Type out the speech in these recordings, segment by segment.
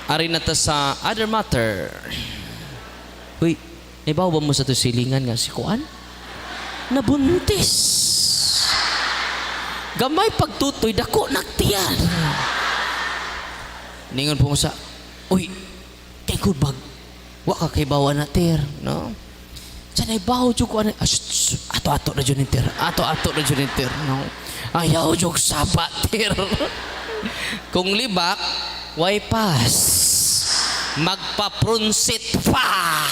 Ari na ta sa other matter. Uy, ibaw ba mo sa to silingan nga si Kuan? Nabuntis. Gamay pagtutoy, dako nagtiyan. Ningon po mo sa, uy, kay kubag, wa ka kay bawa na ter, no? Sanay baho jud ko ato-ato na jud ter. Ato-ato na jud ter, no? Ayaw jud sapat ter. Kung libak, way pass. Magpaprunsit pa.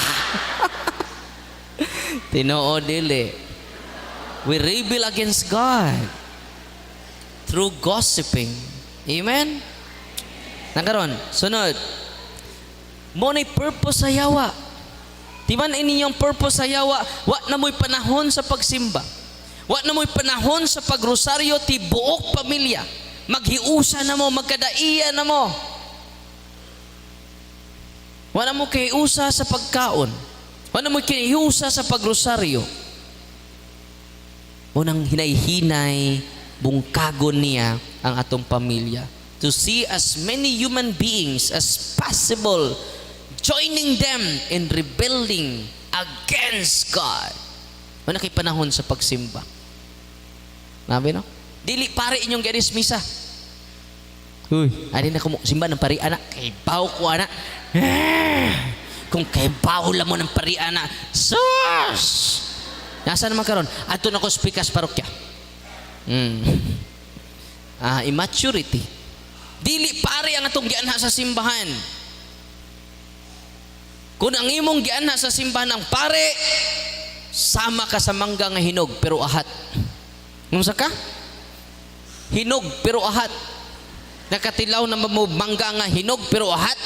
Tinoo dili. We rebel against God through gossiping. Amen? Nakaroon, sunod. Mo na'y purpose sa yawa. Timan inyong purpose sa yawa, wa na mo'y panahon sa pagsimba. Wa na mo'y panahon sa pagrosaryo, ti buok pamilya. Maghiusa na mo, magkadaiya na mo. Wa na mo kiusa sa pagkaon. Wa na mo kiusa sa pagrosaryo. Unang hinay-hinay, bungkagon niya ang atong pamilya. To see as many human beings as possible joining them in rebelling against God. Wala kay panahon sa pagsimba. Nabi no? Dili pare inyong garis misa. Uy, ari na ko simba ng pari anak. Kay baw ko anak. Kung kay baw lang mo ng pari anak. Sus! Nasa naman karon? Ato na ko spikas parokya. Immaturity. Dili pare ang atong gianha sa simbahan. Kung ang imong gianha sa simbahan ang pare, sama ka sa mangga nga hinog pero ahat. Ngumsa ka? Hinog pero ahat. Nakatilaw na mo mangga nga hinog pero ahat.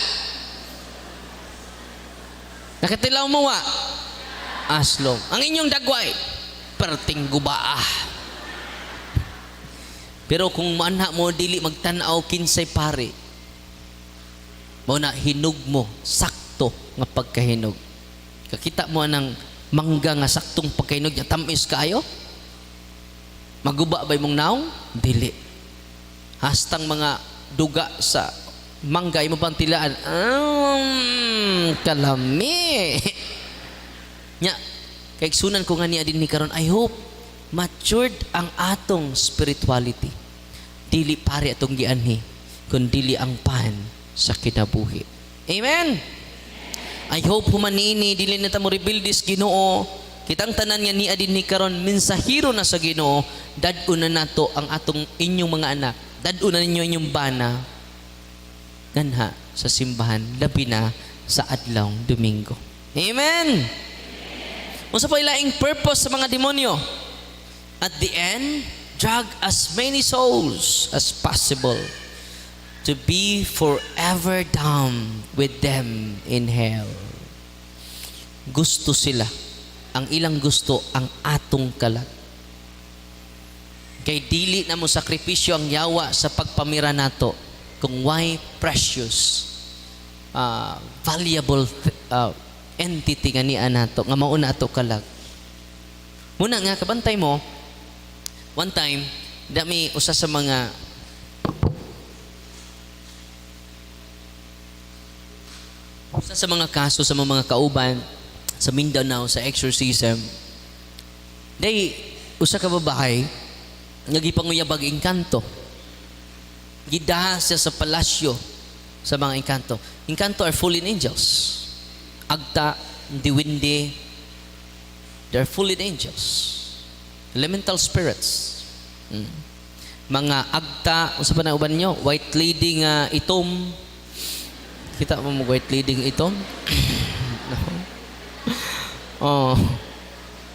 Nakatilaw mo wa? Aslong. Ang inyong dagway, perting gubaah. Pero kung manha mo dili magtanaw kinsay pare, mo na hinog mo sakto nga pagkahinog. Kakita mo anang mangga nga saktong pagkahinog niya tamis kaayo? Maguba ba imong naong? Dili. Hastang mga duga sa mangga imo bang tilaan? Kalami. Nya kay sunan ko nga niya din ni karon, I hope matured ang atong spirituality. Dili pare atong gianhi, kundi ang pan sa kinabuhi. Amen. I hope humanini dili na ta mo rebeldes Ginoo. Kitang tanan nga niya din ni karon mensahero na sa Ginoo, dad-un na nato ang atong inyong mga anak. Dad-un na ninyo inyong bana ganha sa simbahan, labi na sa adlaw Domingo. Amen. Unsa pa ilaing purpose sa mga demonyo? At the end, drag as many souls as possible to be forever damned with them in hell. Gusto sila. Ang ilang gusto ang atong kalat. Kay dili na mo sakripisyo ang yawa sa pagpamira nato kung why precious, valuable entity nga niya nato nga mauna ato kalag. Muna nga kabantay mo, one time dami usa sa mga kaso sa mga kauban sa Mindanao sa exorcism. Day usa ka babae nga gipanguyabag engkanto. Gidaha siya sa palasyo sa mga engkanto. Engkanto are fallen angels. Agta, diwindi, they're fallen angels. Elemental spirits. Mga agta, unsa pa na uban nyo? White lady nga itom. Kita mo white lady nga itom? No. Oh.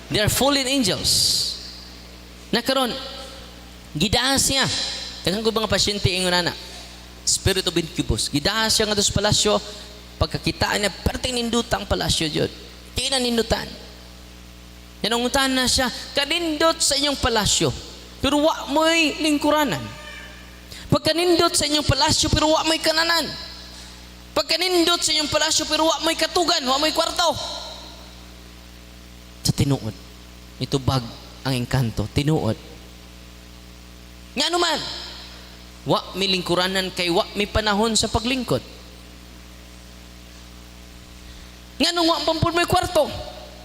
They are fallen angels. Nakaroon, gidahas siya. Tangan ko mga pasyente ingon na spirit of incubus. Gidahas siya nga sa palasyo. Pagkakitaan niya, perting nindutang palasyo dyan. Kinanindutan. Yanungutan na siya, kanindot sa inyong palasyo, pero wa mo'y lingkuranan. Pagkanindot sa inyong palasyo, pero wa mo'y kananan. Pagkanindot sa inyong palasyo, pero wa mo'y katugan, wa mo'y kwarto. Sa tinuod, itubag ang engkanto, tinuod. Nga naman, wa may lingkuranan kay wa may panahon sa paglingkod. Nganong wa pampun may kwarto?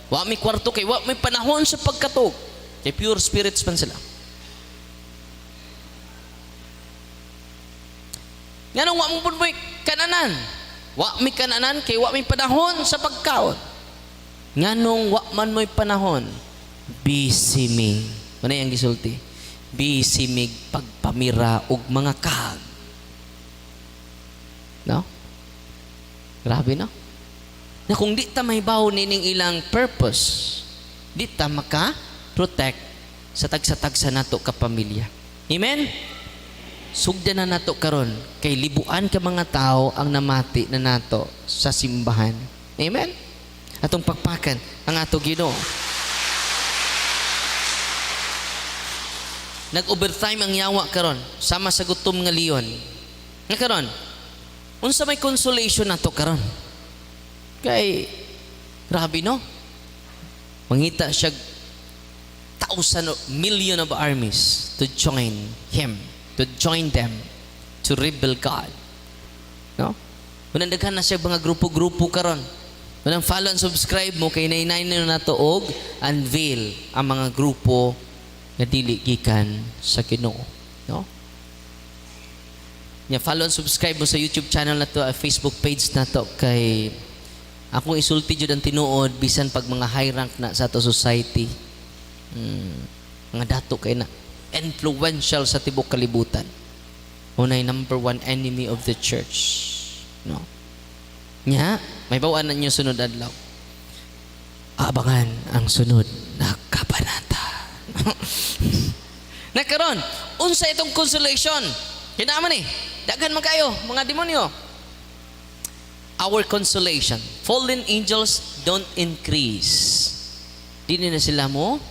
Wa may kwarto kay wa may panahon sa pagkatog. Kay pure spirits man sila. Nganong wa pampun may kananan? Wa may kananan kay wa may panahon sa pagkaon. Nganong wa man mo'y panahon? Busy me. Ano yung gisulti? Busy mig pagpamira og mga kahag. No? Grabe, no? Na kung di ta mahibaw nining ilang purpose, di ta maka-protect sa tagsa-tagsa nato ka pamilya. Amen? Sugdan na nato karon kay libuan ka mga tao ang namati na nato sa simbahan. Amen? Atong pagpakan ang ato Ginoo. Nag-overtime ang yawa karon sama sa gutom nga leon. Nga karon, unsa may consolation nato karon? Kay grabe, no? Mangita siya million of armies to join him, to join them to rebel God. No? Unang daghan na siya mga grupo-grupo karon. Unang follow and subscribe mo kay nainay na nato og unveil ang mga grupo nga dili gikan sa Ginoo, no? Nya follow and subscribe mo sa YouTube channel na to, Facebook page na to, kay akong isulti jud ang tinuod bisan pag mga high rank na sa ato society. Mga dato kay na influential sa tibok kalibutan. Unay number one enemy of the church, no? Nya may bawaan na niyo sunod adlaw. Abangan ang sunod na kabanata. Nakaron, unsa itong consolation? Kinaaman eh, daghan man kayo, mga demonyo. Our consolation. Fallen angels don't increase. Dili na sila mo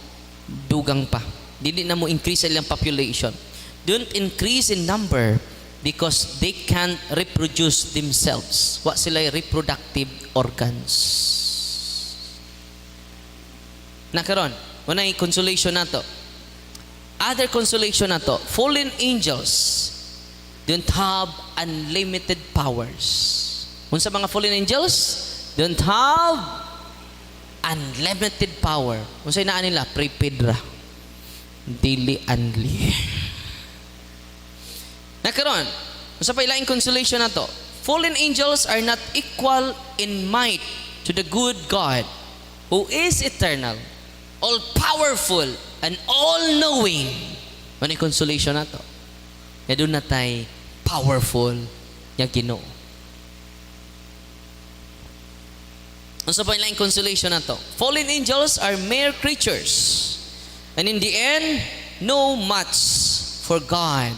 dugang pa. Dili na mo increase ilang population. Don't increase in number because they can't reproduce themselves. Wa sila reproductive organs. Nakaron, unay consolation nato. Other consolation nato, fallen angels don't have unlimited powers. Unsa mga fallen angels? Don't have unlimited power. Unsa inaan nila? Prepaid ra. Dili unli. Nakaron, unsa pa ilaing consolation nato? Fallen angels are not equal in might to the good God who is eternal, all-powerful, and all-knowing. Ano yung consolation na to? Na doon na tayo powerful yung Ginoo. Ano sa pa yung consolation na to? Fallen angels are mere creatures, and in the end, no much for God,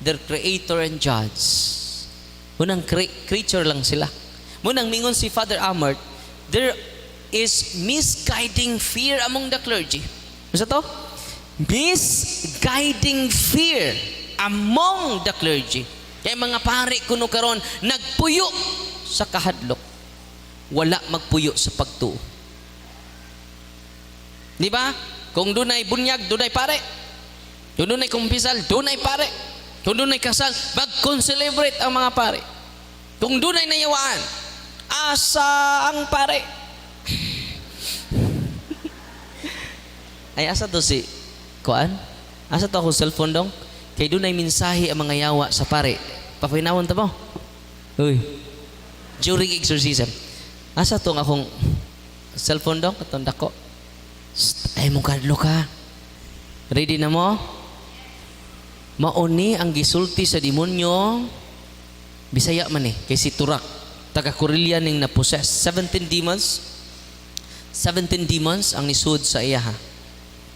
their creator and judge. Munang creature lang sila. Munang mingon si Father Amart, there is misguiding fear among the clergy. Ano to? Misguiding fear among the clergy. Kaya mga pari kuno karon nagpuyo sa kahadlok. Wala magpuyo sa pagtuo. Di ba? Kung dunay bunyag, dunay pare. Kung dunay kumpisal, dunay pare. Kung dunay kasal, mag-celebrate ang mga pare. Kung dunay nayawaan, asa ang pare. Ay asa to si kuan? Asa to akong cellphone dong? Kay doon ay mensahe ang mga yawa sa pare. Papahinawon ta mo? Uy. During exorcism. Asa to akong cellphone dong? Katong dako. Ay mong kadlo ka. Ready na mo? Mauni ang gisulti sa demonyo. Bisaya man eh. Kay si Turak. Taga Corillian ning na-possess. 17 demons ang nisud sa iya ha.